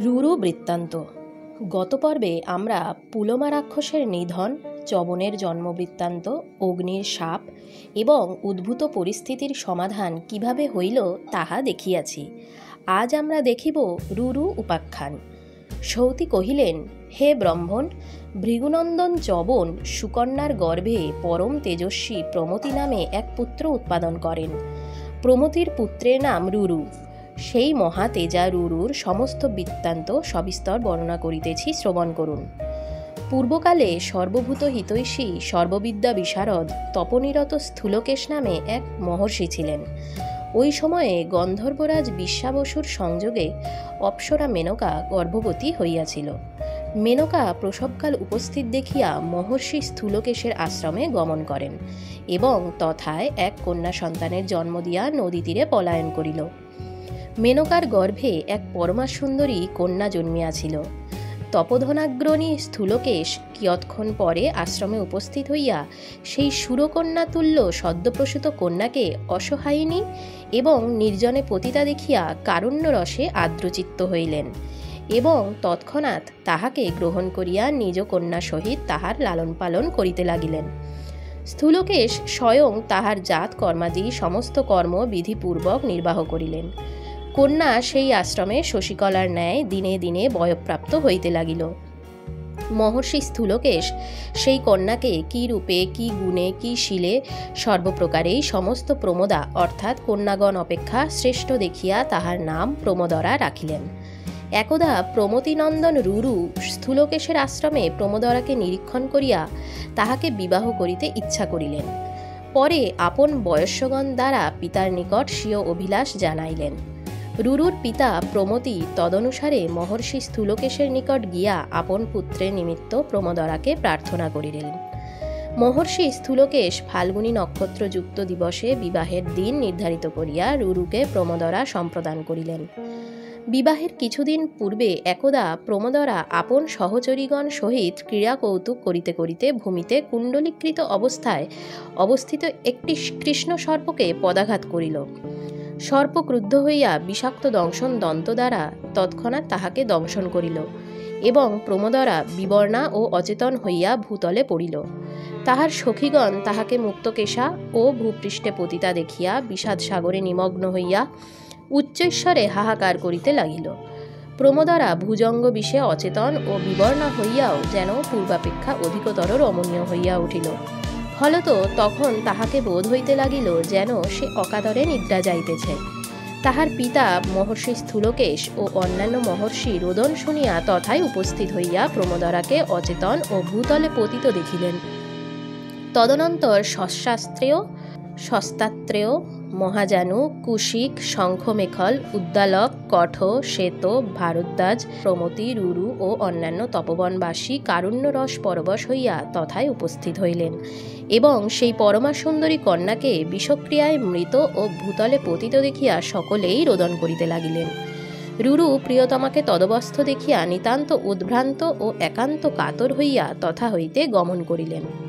রুরু বৃত্তান্ত। গত পর্বে আমরা পুলোমা রাক্ষসের নিধন, চবনের জন্মবৃত্তান্ত, অগ্নির শাপ এবং উদ্ভূত পরিস্থিতির সমাধান কিভাবে হইল তাহা দেখিয়াছি। আজ আমরা দেখিব রুরু উপাখ্যান। সৌতি কহিলেন, হে ব্রহ্মণ, ভৃগুনন্দন চবন সুকন্যার গর্ভে পরম তেজস্বী প্রমতি নামে এক পুত্র উৎপাদন করেন। প্রমতির পুত্রের নাম রুরু। সেই মহাতেজা রুরুর সমস্ত বৃত্তান্ত সবিস্তর বর্ণনা করিতেছি, শ্রবণ করুন। পূর্বকালে সর্বভূত হিতৈষী সর্ববিদ্যা বিশারদ তপনিরত স্থূলকেশ নামে এক মহর্ষি ছিলেন। ওই সময়ে গন্ধর্বরাজ বিশ্বাবসুর সংযোগে অপ্সরা মেনকা গর্ভবতী হইয়াছিল। মেনকা প্রসবকাল উপস্থিত দেখিয়া মহর্ষি স্থূলকেশের আশ্রমে গমন করেন এবং তথায় এক কন্যা সন্তানের জন্ম দিয়া নদী তীরে পলায়ন করিল। মেনকার গর্ভে এক পরমা সুন্দরী কন্যা জন্মিয়াছিল। তপোধনাগ্রণী স্থূলকেশ কিয়ৎক্ষণ পরে আশ্রমে উপস্থিত হইয়া সেই সুরকন্যা তুল্য সদ্যপ্রসূত কন্যাকে অসহায়িনী এবং নির্জনে পতিতা দেখিয়া কারুণ্যরসে আর্দ্রচিত্ত হইলেন এবং তৎক্ষণাৎ তাহাকে গ্রহণ করিয়া নিজ কন্যা সহিত তাহার লালন পালন করিতে লাগিলেন। স্থূলকেশ স্বয়ং তাহার জাত কর্মাদি সমস্ত কর্ম বিধিপূর্বক নির্বাহ করিলেন। কন্যা সেই আশ্রমে শশীকলার ন্যায় দিনে দিনে বয়ঃপ্রাপ্ত হইতে লাগিল। মহর্ষি স্থূলকেশ সেই কন্যাকে কি রূপে, কি গুণে, কি শীলে সর্বপ্রকারেই সমস্ত প্রমোদা অর্থাৎ কন্যাগণ অপেক্ষা শ্রেষ্ঠ দেখিয়া তাহার নাম প্রমোদরা রাখিলেন। একদা প্রমতিনন্দন রুরু স্থূলকেশের আশ্রমে প্রমোদরাকে নিরীক্ষণ করিয়া তাহাকে বিবাহ করিতে ইচ্ছা করিলেন। পরে আপন বয়স্যগণ দ্বারা পিতার নিকট স্বীয় অভিলাষ জানাইলেন। রুরুর পিতা প্রমতি তদনুসারে মহর্ষি স্থূলকেশের নিকট গিয়া আপন পুত্রের নিমিত্ত প্রমোদরাকে প্রার্থনা করিলেন। মহর্ষি স্থূলকেশ ফাল্গুনী নক্ষত্রযুক্ত দিবসে বিবাহের দিন নির্ধারিত করিয়া রুরুকে প্রমোদরা সম্প্রদান করিলেন। বিবাহের কিছুদিন পূর্বে একদা প্রমোদরা আপন সহচরীগণ সহিত ক্রীড়া কৌতুক করিতে করিতে ভূমিতে কুণ্ডলীকৃত অবস্থায় অবস্থিত একটি কৃষ্ণ সর্পকে পদাঘাত করিল। সর্প ক্রুদ্ধ হইয়া বিষাক্ত দংশন দন্ত দ্বারা তৎক্ষণাৎ তাহাকে দংশন করিল এবং প্রমোদরা বিবর্ণা ও অচেতন হইয়া ভূতলে পড়িল। তাহার সখীগণ তাহাকে মুক্তকেশা ও ভূপৃষ্ঠে পতিতা দেখিয়া বিষাদ সাগরে নিমগ্ন হইয়া উচ্চৈঃস্বরে হাহাকার করিতে লাগিল। প্রমোদরা ভুজঙ্গ বিষে অচেতন ও বিবর্ণা হইয়াও যেন পূর্বাপেক্ষা অধিকতর রমণীয় হইয়া উঠিল। ফলত তখন তাহাকে বোধ হইতে লাগিল যেন সে অকাতরে নিদ্রা যাইতেছে। তাহার পিতা মহর্ষি স্থূলকেশ ও অন্যান্য মহর্ষি রোদন শুনিয়া তথায় উপস্থিত হইয়া প্রমোদরাকে অচেতন ও ভূতলে পতিত দেখিলেন। তদনন্তর শস্ত্রাস্ত্রেয়, শস্তাত্রেয়, মহাজানু, কুশিক, শঙ্খমেখল, উদ্দালক, কঠ, শ্বেত, ভারদ্বাজ, প্রমতি, রুরু ও অন্যান্য তপবনবাসী কারুণ্যরস পরবশ হইয়া তথায় উপস্থিত হইলেন এবং সেই পরমা সুন্দরী কন্যাকে বিষক্রিয়ায় মৃত ও ভূতলে পতিত দেখিয়া সকলেই রোদন করিতে লাগিলেন। রুরু প্রিয়তমাকে তদবস্থ দেখিয়া নিতান্ত উদ্ভ্রান্ত ও একান্ত কাতর হইয়া তথা হইতে গমন করিলেন।